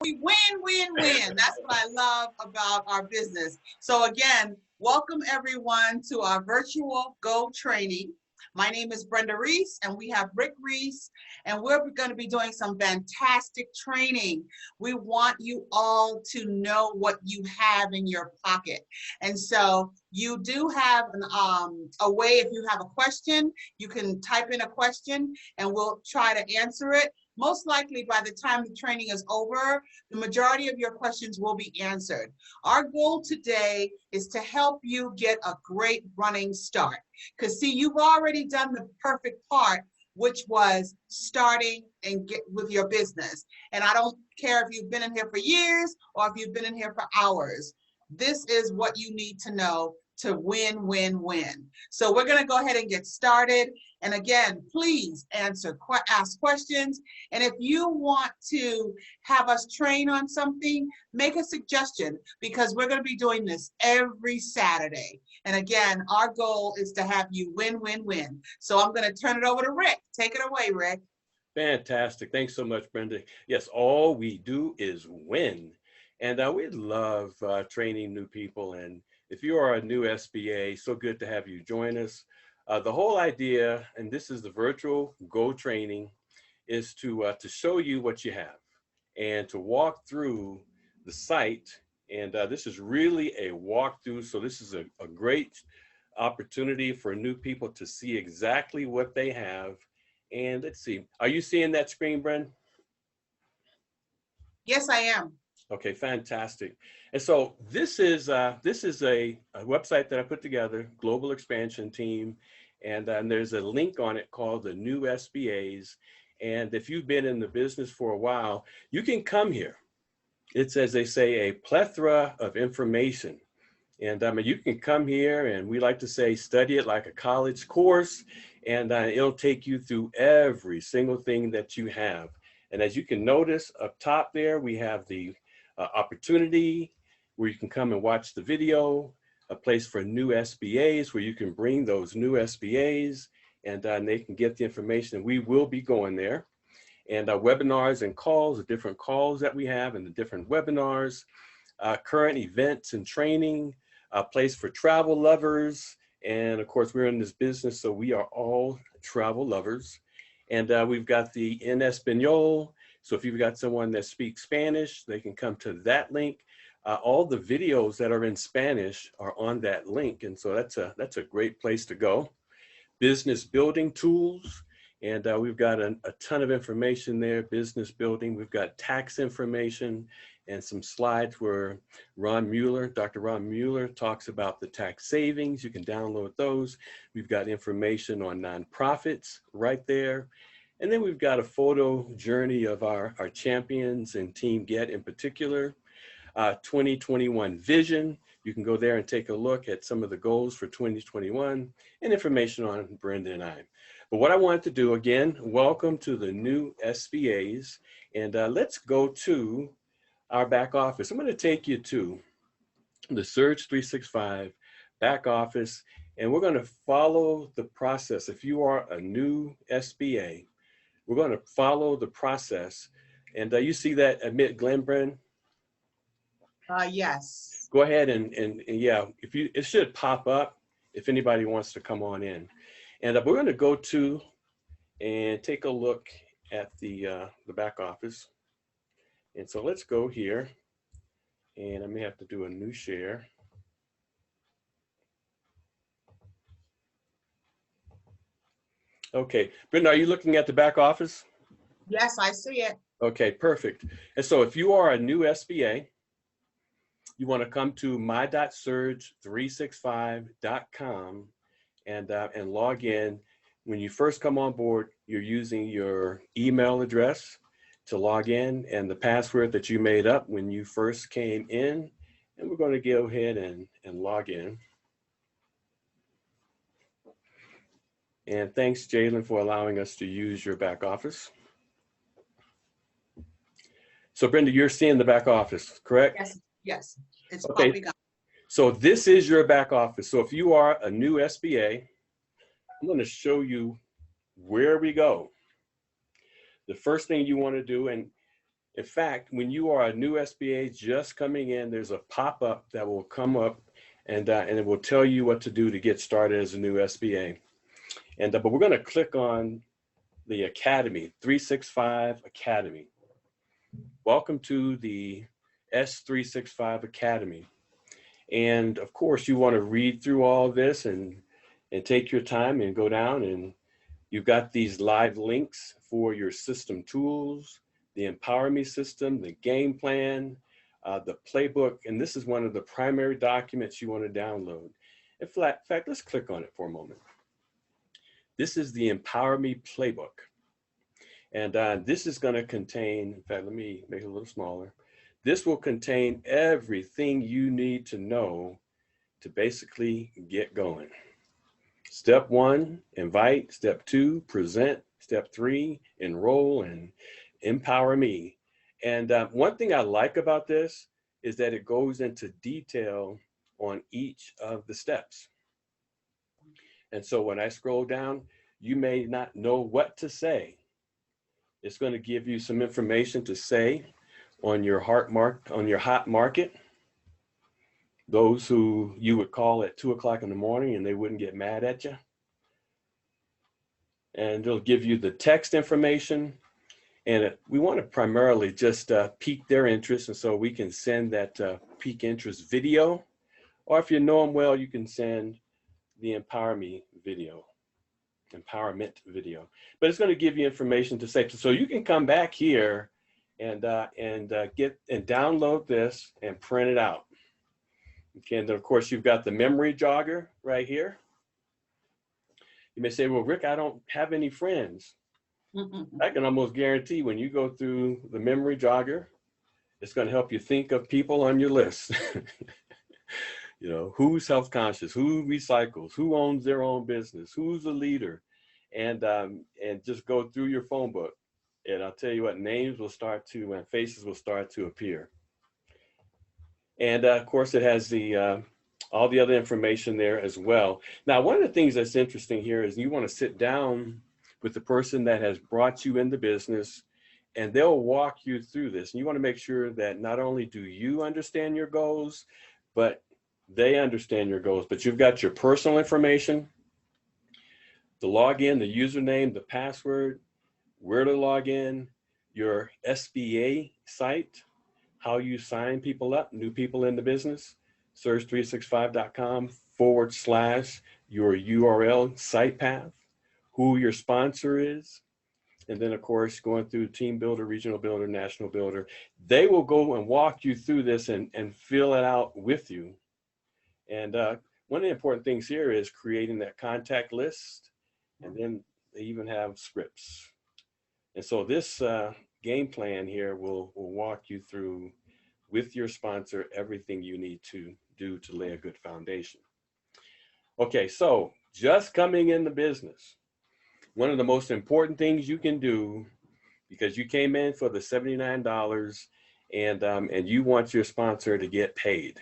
We win, win, win. That's what I love about our business. So again, welcome everyone to our virtual Go training. My name is Brenda Reese, and we have Rick Reese, and we're going to be doing some fantastic training. We want you all to know what you have in your pocket. And so you do have a way, if you have a question, you can type in a question and we'll try to answer it. Most likely by the time the training is over, the majority of your questions will be answered. Our goal today is to help you get a great running start. Because see, you've already done the perfect part, which was starting and get with your business. And I don't care if you've been in here for years or if you've been in here for hours. This is what you need to know to win, win, win. So we're gonna go ahead and get started. And again, please ask questions. And if you want to have us train on something, make a suggestion, because we're gonna be doing this every Saturday. And again, our goal is to have you win, win, win. So I'm gonna turn it over to Rick. Take it away, Rick. Fantastic. Thanks so much, Brenda. Yes, all we do is win. And we love training new people. And if you are a new SBA, so good to have you join us. The whole idea, and this is the virtual Go training, is to show you what you have and to walk through the site. And this is really a walkthrough. So this is a great opportunity for new people to see exactly what they have. And let's see, are you seeing that screen, Brenda? Yes, I am. Okay, fantastic. And so this is a website that I put together, Global Expansion Team, and there's a link on it called the New SBAs. And if you've been in the business for a while, you can come here. It's, as they say, a plethora of information. And you can come here, and we like to say, study it like a college course, and it'll take you through every single thing that you have. And as you can notice up top there, we have the opportunity where you can come and watch the video, a place for new SBAs where you can bring those new SBAs and they can get the information. We will be going there. And webinars and calls, the different calls that we have and the different webinars, current events and training, a place for travel lovers. And of course, we're in this business, so we are all travel lovers. And we've got the En Español. So if you've got someone that speaks Spanish, they can come to that link. All the videos that are in Spanish are on that link. And so that's a great place to go. Business building tools. And we've got a ton of information there, business building. We've got tax information and some slides where Dr. Ron Mueller talks about the tax savings. You can download those. We've got information on nonprofits right there. And then we've got a photo journey of our champions and TeamGet in particular. 2021 vision. You can go there and take a look at some of the goals for 2021 and information on Brenda and I. But what I wanted to do, again, welcome to the new SBAs. And let's go to our back office. I'm going to take you to the Surge 365 back office, and we're going to follow the process. If you are a new SBA, we're going to follow the process. And you see that admit Glenn, Brenda? Yes. Go ahead and yeah, it should pop up if anybody wants to come on in. And we're going to go to and take a look at the back office. And so let's go here, and I may have to do a new share. Okay, Brenda, are you looking at the back office? Yes, I see it. Okay, perfect. And so if you are a new SBA, you want to come to my.surge365.com and log in. When you first come on board, you're using your email address to log in and the password that you made up when you first came in. And we're going to go ahead and log in. And thanks, Jalen, for allowing us to use your back office. So Brenda, you're seeing the back office, correct? Yes, yes. It's okay. popping up. So this is your back office. So if you are a new SBA, I'm going to show you where we go. The first thing you want to do, and In fact, when you are a new SBA just coming in, there's a pop-up that will come up and it will tell you what to do to get started as a new SBA. But we're going to click on the Academy, 365 Academy. Welcome to the S365 Academy. And of course, you want to read through all this and take your time and go down, and you've got these live links for your system tools, the Empower Me system, the game plan, the playbook, and this is one of the primary documents you want to download. In fact, let's click on it for a moment. This is the Empower Me playbook. And this is going to contain, in fact, let me make it a little smaller. This will contain everything you need to know to basically get going. Step 1, invite. Step 2, present. Step 3, enroll and empower me. And one thing I like about this is that it goes into detail on each of the steps. And so when I scroll down, you may not know what to say. It's going to give you some information to say on your hot market. Those who you would call at 2 o'clock in the morning and they wouldn't get mad at you. And it'll give you the text information. And we want to primarily just pique their interest. And so we can send that pique interest video. Or if you know them well, you can send the empowerment video. But it's going to give you information to say. So you can come back here and download this and print it out. Okay, and then of course you've got the memory jogger right here. You may say, well, Rick, I don't have any friends. I can almost guarantee when you go through the memory jogger, it's going to help you think of people on your list. You know, who's health conscious, who recycles, who owns their own business, who's a leader, and just go through your phone book. And I'll tell you what, names will start to, and faces will start to appear. And of course, it has the all the other information there as well. Now, one of the things that's interesting here is you want to sit down with the person that has brought you into business, and they'll walk you through this. And you want to make sure that not only do you understand your goals, but they understand your goals. But you've got your personal information, the login, the username, the password, where to log in, your SBA site, how you sign people up, new people in the business, surge365.com/ your URL site path, who your sponsor is, and then of course going through team builder, regional builder, national builder. They will go and walk you through this and fill it out with you. And one of the important things here is creating that contact list, and then they even have scripts. And so this game plan here will walk you through with your sponsor everything you need to do to lay a good foundation. Okay, so just coming in the business, one of the most important things you can do, because you came in for the $79 and you want your sponsor to get paid.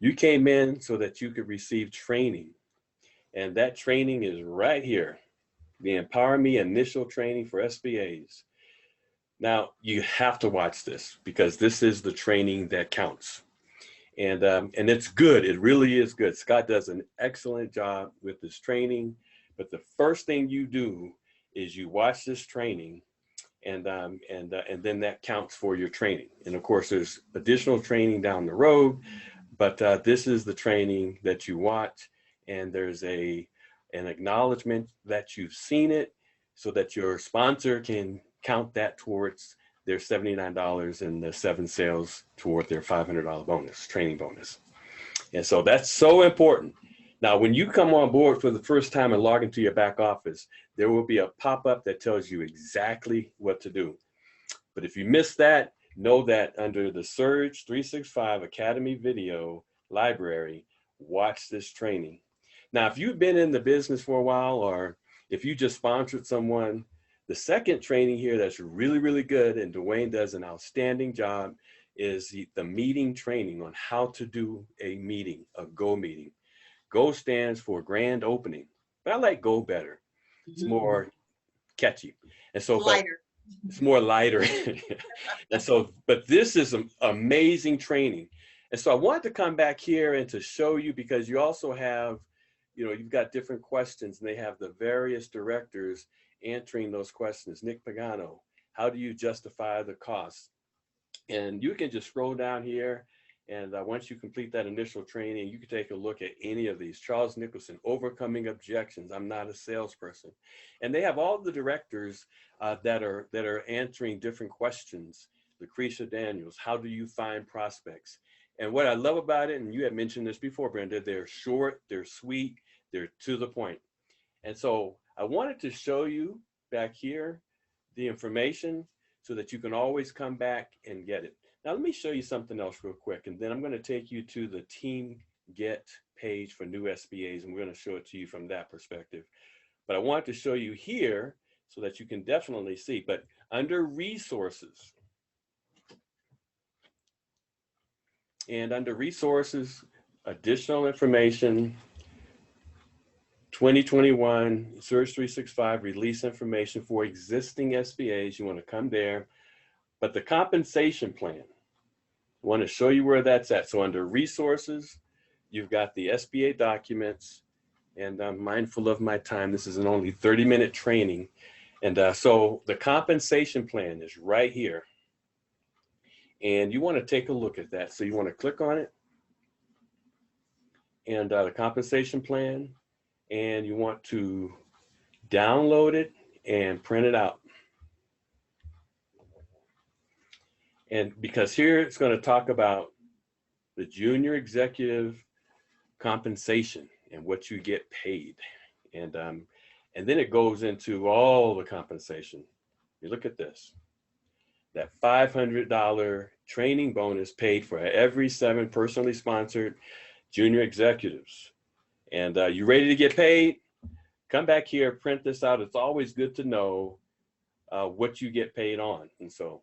You came in so that you could receive training, and that training is right here, the Empower Me initial training for SBAs. Now, you have to watch this because this is the training that counts. And it's good. It really is good. Scott does an excellent job with this training. But the first thing you do is you watch this training, and then that counts for your training. And of course, there's additional training down the road, but this is the training that you watch, and there's an acknowledgement that you've seen it, so that your sponsor can count that towards their $79 and the 7 sales toward their $500 bonus, training bonus. And so that's so important. Now, when you come on board for the first time and log into your back office, there will be a pop-up that tells you exactly what to do. But if you miss that, know that under the Surge 365 Academy video library, watch this training. Now, if you've been in the business for a while, or if you just sponsored someone, the second training here that's really, really good, and Dwayne does an outstanding job, is the meeting training on how to do a meeting, a GO meeting. GO stands for grand opening, but I like GO better. It's more catchy. And so, lighter. It's more lighter. And so, but this is amazing training. And so I wanted to come back here and to show you, because you also have, you've got different questions, and they have the various directors answering those questions. Nick Pagano, how do you justify the cost? And you can just scroll down here, and once you complete that initial training, you can take a look at any of these. Charles Nicholson, overcoming objections. I'm not a salesperson. And they have all the directors that are answering different questions. Lucretia Daniels, how do you find prospects? And what I love about it, and you had mentioned this before, Brenda, they're short, they're sweet, they're to the point. And so I wanted to show you back here the information so that you can always come back and get it. Now, let me show you something else real quick, and then I'm going to take you to the TeamGet page for new SBAs, and we're going to show it to you from that perspective. But I wanted to show you here so that you can definitely see. But under resources, and under resources, additional information, 2021 Surge 365 release information for existing SBAs. You want to come there. But the compensation plan, I want to show you where that's at. So under resources, you've got the SBA documents, and I'm mindful of my time. This is an only 30-minute training. And so the compensation plan is right here. And you want to take a look at that. So you want to click on it, and the compensation plan, and you want to download it and print it out. And because here it's going to talk about the junior executive compensation and what you get paid. And then it goes into all the compensation. You look at this, that $500 training bonus paid for every 7 personally sponsored junior executives. And you ready to get paid? Come back here, print this out. It's always good to know what you get paid on. And so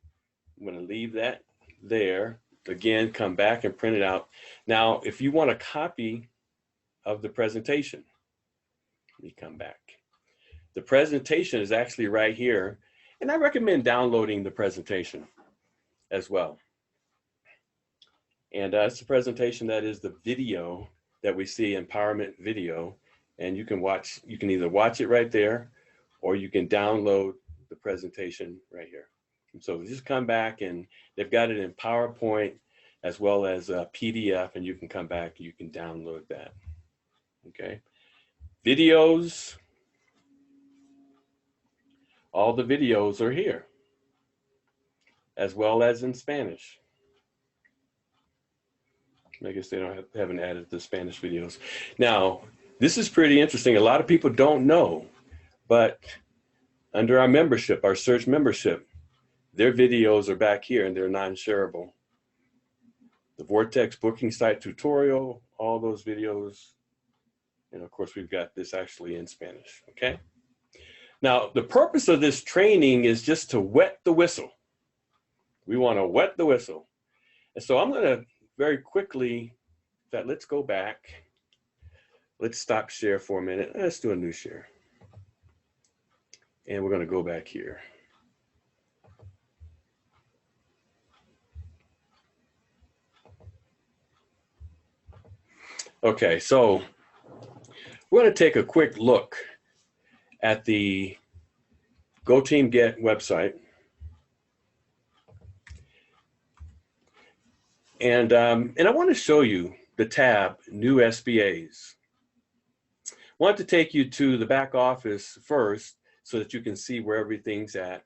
I'm going to leave that there. Again, come back and print it out. Now, if you want a copy of the presentation, let me come back. The presentation is actually right here, and I recommend downloading the presentation as well. And it's a presentation that is the video that we see, empowerment video, and you can either watch it right there, or you can download the presentation right here. And so just come back, and they've got it in PowerPoint as well as a PDF, and you can come back, you can download that. Okay. Videos, all the videos are here, as well as in Spanish. I guess they haven't added the Spanish videos. Now, this is pretty interesting. A lot of people don't know, but under our membership, our Surge membership, their videos are back here, and they're non-shareable. The Vortex booking site tutorial, all those videos. And of course, we've got this actually in Spanish, okay? Now, the purpose of this training is just to wet the whistle. We want to wet the whistle. And so I'm going to very quickly, let's go back. Let's stop share for a minute. Let's do a new share. And we're going to go back here. Okay, so we're going to take a quick look at the TeamGet website. And I want to show you the tab, New SBAs. I want to take you to the back office first so that you can see where everything's at.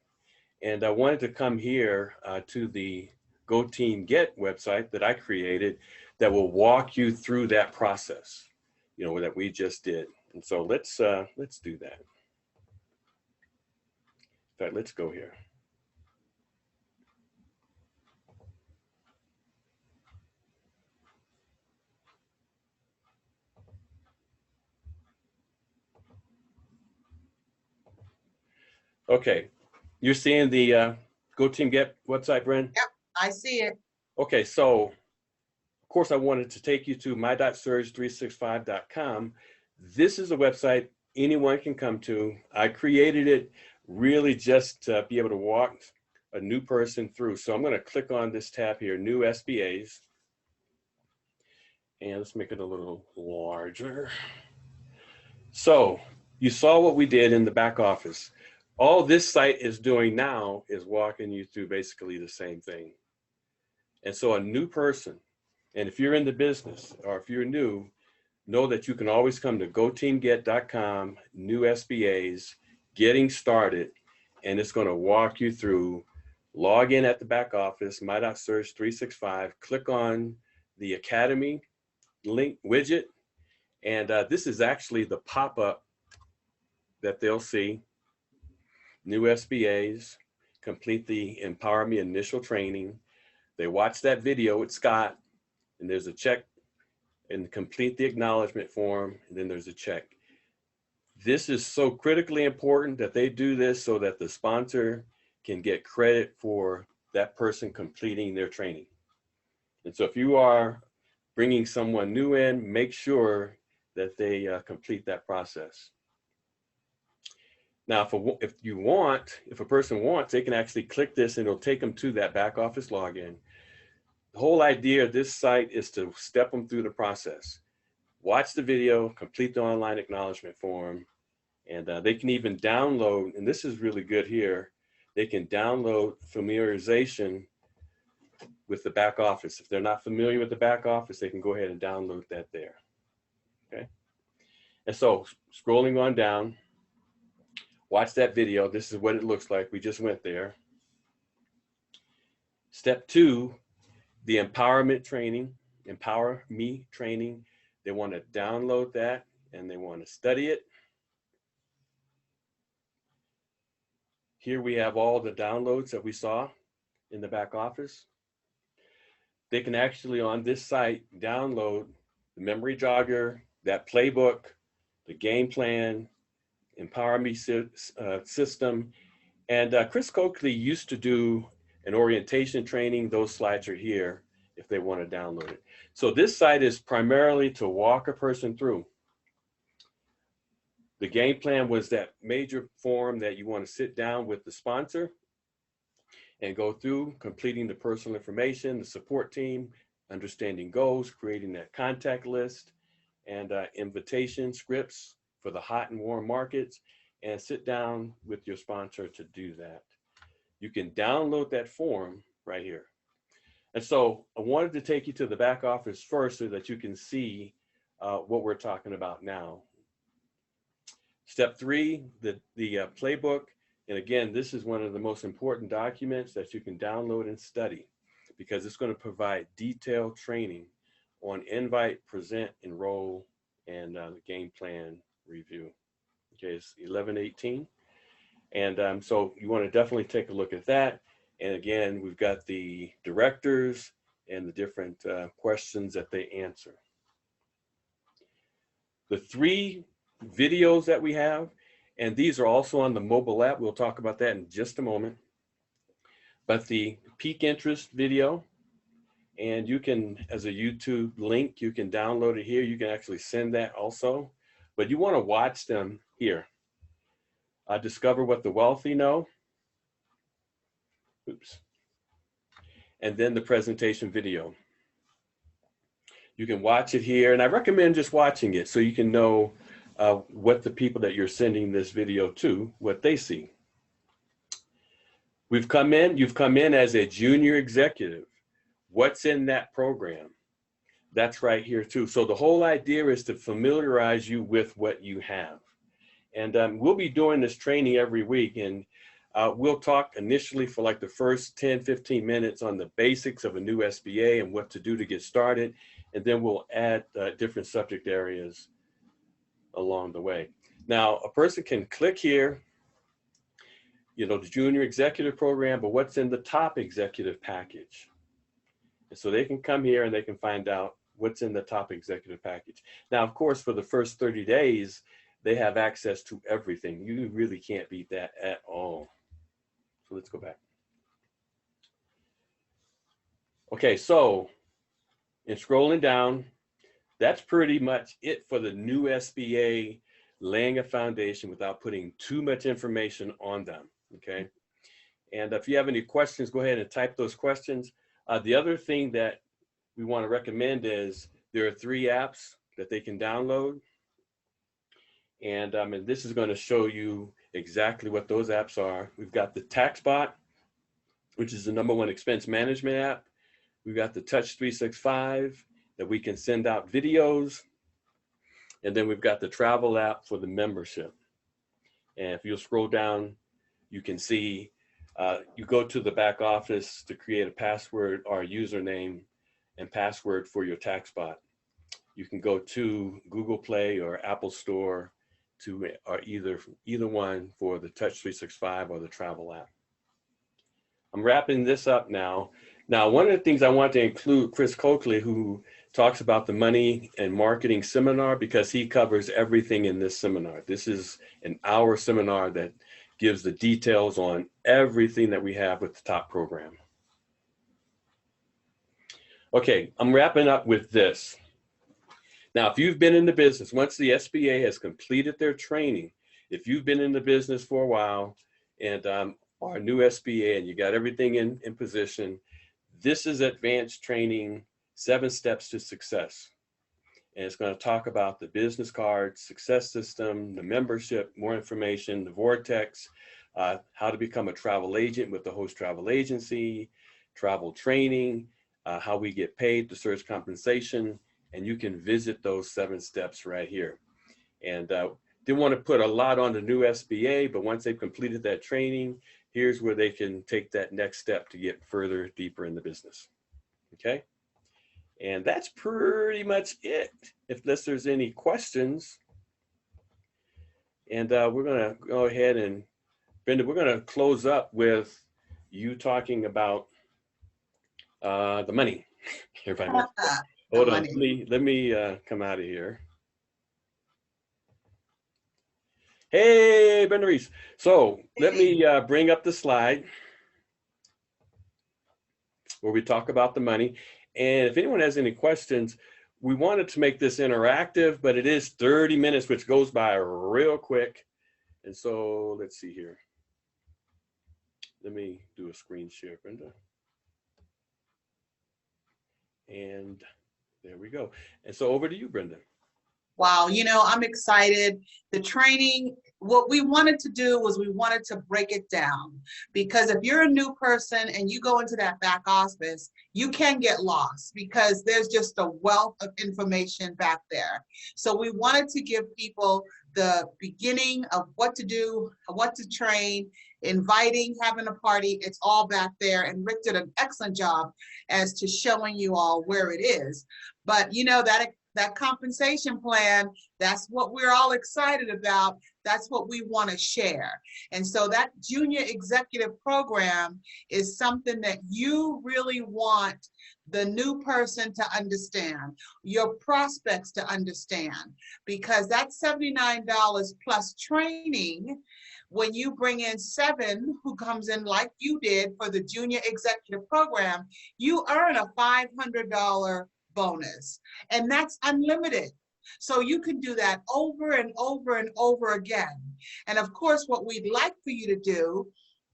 And I wanted to come here to the TeamGet website that I created that will walk you through that process, that we just did. And so let's do that. In fact, let's go here. Okay, you're seeing the TeamGet website, Brenda? Yep, I see it. Okay, so of course I wanted to take you to my.surge365.com. This is a website anyone can come to. I created it really just to be able to walk a new person through. So I'm going to click on this tab here, New SBAs, and let's make it a little larger. So you saw what we did in the back office. All this site is doing now is walking you through basically the same thing. And so a new person, and if you're in the business or if you're new, know that you can always come to goteamget.com, new SBAs, getting started, and it's going to walk you through. Log in at the back office, my.search 365, click on the Academy link widget, and this is actually the pop-up that they'll see. New SBAs, complete the Empower Me initial training. They watch that video with Scott, and there's a check, and complete the acknowledgement form, and then there's a check. This is so critically important that they do this so that the sponsor can get credit for that person completing their training. And so if you are bringing someone new in, make sure that they complete that process. Now, if a person wants, they can actually click this and it'll take them to that back office login. The whole idea of this site is to step them through the process. Watch the video, complete the online acknowledgement form, and they can even download, and this is really good here, they can download familiarization with the back office. If they're not familiar with the back office, they can go ahead and download that there, okay? And so scrolling on down, watch that video. This is what it looks like. We just went there. Step 2, the empowerment training, Empower Me training. They want to download that and they want to study it. Here we have all the downloads that we saw in the back office. They can actually on this site download the memory jogger, that playbook, the game plan, Empower Me system. And Chris Coakley used to do an orientation training. Those slides are here if they want to download it. So this site is primarily to walk a person through. The game plan was that major form that you want to sit down with the sponsor and go through completing the personal information, the support team, understanding goals, creating that contact list, and invitation scripts for the hot and warm markets, and sit down with your sponsor to do that. You can download that form right here. And so I wanted to take you to the back office first so that you can see what we're talking about now. Step 3, the playbook. And again, this is one of the most important documents that you can download and study because it's going to provide detailed training on invite, present, enroll, and the game plan review. Okay, it's 11/18. And so you want to definitely take a look at that. And again, we've got the directors and the different questions that they answer. The 3 videos that we have, and these are also on the mobile app. We'll talk about that in just a moment. But the peak interest video, and you can, as a YouTube link, you can download it here. You can actually send that also. But you want to watch them here. Discover what the wealthy know. Oops. And then the presentation video. You can watch it here, and I recommend just watching it so you can know what the people that you're sending this video to, what they see. You've come in as a junior executive. What's in that program? That's right here too. So the whole idea is to familiarize you with what you have. And we'll be doing this training every week, and we'll talk initially for like the first 10, 15 minutes on the basics of a new SBA and what to do to get started. And then we'll add different subject areas along the way. Now, a person can click here, you know, the junior executive program, but what's in the top executive package? And so they can come here and they can find out what's in the top executive package. Now, of course, for the first 30 days, they have access to everything. You really can't beat that at all. So let's go back. Okay, so in scrolling down, that's pretty much it for the new SBA laying a foundation without putting too much information on them, okay? And if you have any questions, go ahead and type those questions. The other thing that we want to recommend is there are 3 apps that they can download. And this is going to show you exactly what those apps are. We've got the TaxBot, which is the #1 expense management app. We've got the Touch 365 that we can send out videos. And then we've got the travel app for the membership. And if you'll scroll down, you can see, you go to the back office to create a password or a username and password for your TaxBot. You can go to Google Play or Apple Store to or either one for the Touch 365 or the travel app. I'm wrapping this up now. Now, one of the things I want to include Chris Coakley, who talks about the money and marketing seminar, because he covers everything in this seminar. This is an hour seminar that gives the details on everything that we have with the top program. Okay, I'm wrapping up with this. Now, if you've been in the business, once the SBA has completed their training, if you've been in the business for a while and are a new SBA and you got everything in position, this is advanced training, 7 steps to success. And it's going to talk about the business card, success system, the membership, more information, the vortex, how to become a travel agent with the host travel agency, travel training, how we get paid, the surge compensation, and you can visit those 7 steps right here. And didn't want to put a lot on the new SBA, but once they've completed that training, here's where they can take that next step to get further, deeper in the business. Okay? And that's pretty much it, unless there's any questions. And we're going to go ahead and, Brenda, we're going to close up with you talking about the money. Everybody, hold on. Let me come out of here. Hey, Brenda Reese. So let me bring up the slide where we talk about the money. And if anyone has any questions, we wanted to make this interactive, but it is 30 minutes, which goes by real quick. And so let's see here. Let me do a screen share, Brenda. And there we go. And so over to you, Brenda. Wow, you know, I'm excited. The training, what we wanted to do was we wanted to break it down, because if you're a new person and you go into that back office, you can get lost because there's just a wealth of information back there. So we wanted to give people the beginning of what to do, what to train, inviting, having a party, it's all back there. And Rick did an excellent job as to showing you all where it is. But you know, that compensation plan, that's what we're all excited about. That's what we want to share. And so that junior executive program is something that you really want the new person to understand, your prospects to understand, because that's $79 plus training. When you bring in 7 who comes in like you did for the junior executive program, you earn a $500 bonus, and that's unlimited. So you can do that over and over and over again. And of course, what we'd like for you to do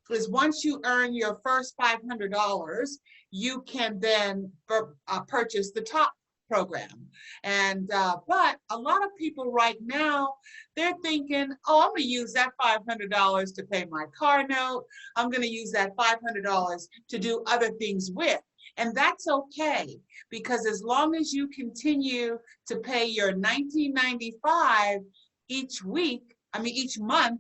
is once you earn your first $500, you can then purchase the top program. And but a lot of people right now, they're thinking, oh, I'm gonna use that $500 to pay my car note. I'm gonna use that $500 to do other things with. And that's okay, because as long as you continue to pay your $19.95 each month,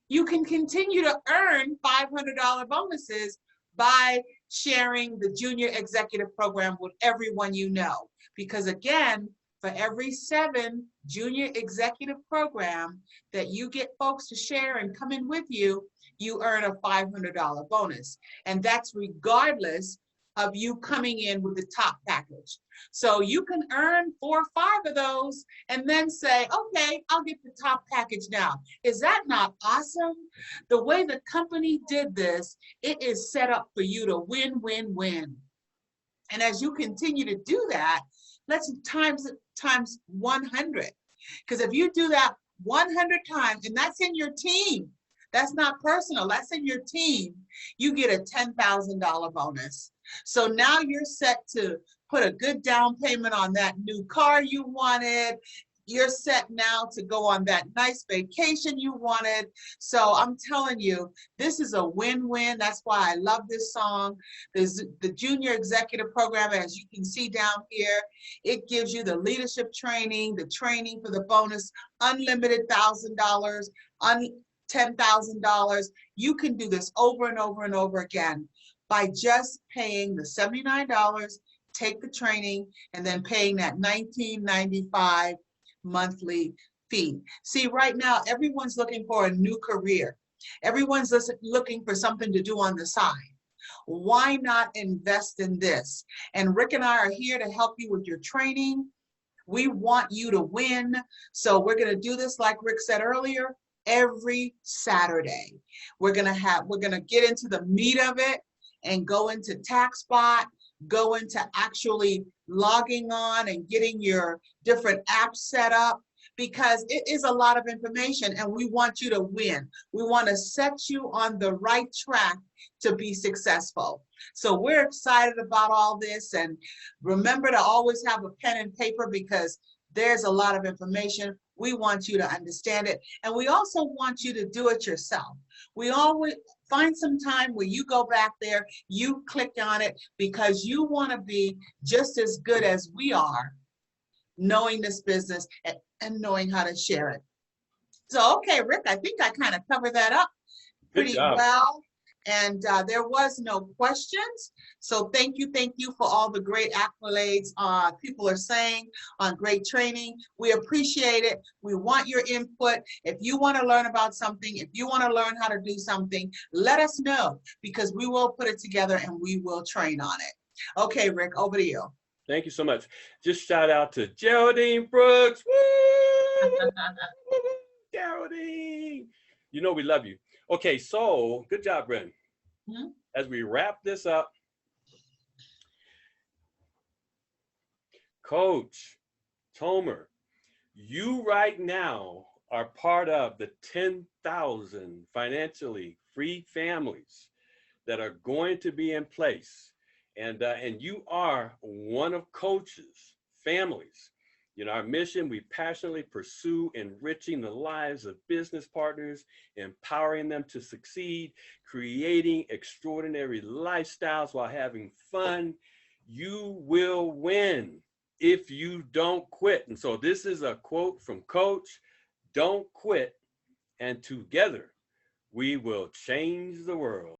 you can continue to earn $500 bonuses by sharing the junior executive program with everyone you know. Because again, for every 7 junior executive program that you get folks to share and come in with you, you earn a $500 bonus. And that's regardless of you coming in with the top package. So you can earn 4 or 5 of those and then say, okay, I'll get the top package now. Is that not awesome? The way the company did this, it is set up for you to win, win, win. And as you continue to do that, let's times 100. Because if you do that 100 times, and that's in your team. That's not personal, that's in your team. You get a $10,000 bonus. So now you're set to put a good down payment on that new car you wanted. You're set now to go on that nice vacation you wanted. So I'm telling you, this is a win-win. That's why I love this song. There's the Junior Executive Program, as you can see down here. It gives you the leadership training, the training for the bonus, unlimited $1,000, $10,000. You can do this over and over and over again by just paying the $79, take the training, and then paying that $19.95 monthly fee. See, right now, everyone's looking for a new career. Everyone's looking for something to do on the side. Why not invest in this? And Rick and I are here to help you with your training. We want you to win. So we're going to do this, like Rick said earlier, every Saturday. We're going to get into the meat of it and go into TaxBot, go into actually logging on and getting your different apps set up, because it is a lot of information and we want you to win. We want to set you on the right track to be successful. So we're excited about all this, and remember to always have a pen and paper, because there's a lot of information. We want you to understand it, and we also want you to do it yourself. We always find some time where you go back there, you click on it, because you want to be just as good as we are knowing this business and knowing how to share it. So, okay, Rick, I think I kind of covered that up pretty well. And there was no questions. So thank you for all the great accolades people are saying on great training. We appreciate it. We want your input. If you want to learn about something, if you want to learn how to do something, let us know, because we will put it together and we will train on it. Okay, Rick, over to you. Thank you so much. Just shout out to Geraldine Brooks. Woo! Geraldine, you know we love you. Okay, so good job, Brenda. As we wrap this up, Coach Tomer, you right now are part of the 10,000 financially free families that are going to be in place. And you are one of Coach's families. You know, our mission, we passionately pursue enriching the lives of business partners, empowering them to succeed, creating extraordinary lifestyles while having fun. You will win if you don't quit. And so this is a quote from Coach: don't quit, and together we will change the world.